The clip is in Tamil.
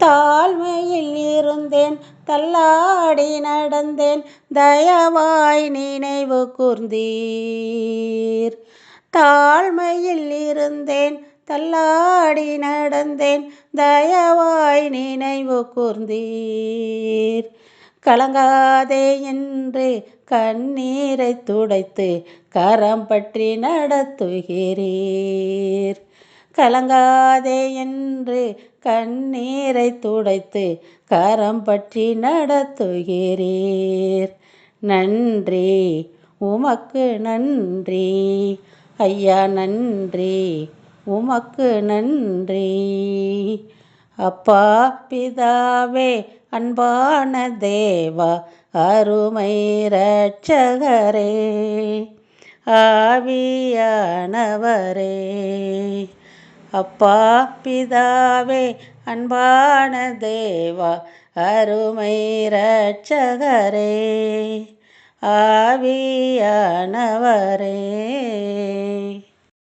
தாழ்மையில் இருந்தேன் தள்ளாடி நடந்தேன் தயவாய் நினைவு கூர்ந்தீர். தாழ்மையில் இருந்தேன் தள்ளாடி நடந்தேன் தயவாய் நினைவு கூர்ந்தீர். கலங்காதே என்று கண்ணீரை துடைத்து கரம் பற்றி நடத்துகிறீர். கலங்காதே என்று கண்ணீரை துடைத்து கரம் பற்றி நடத்துகிறீர். நன்றி உமக்கு நன்றி ஐயா, நன்றி உமக்கு நன்றி. அப்பா பிதாவே அன்பான தேவா அருமை இரட்சகரே ஆவியானவரே. அப்பா பிதாவே அன்பான தேவா அருமை இரட்சகரே ஆவியானவரே.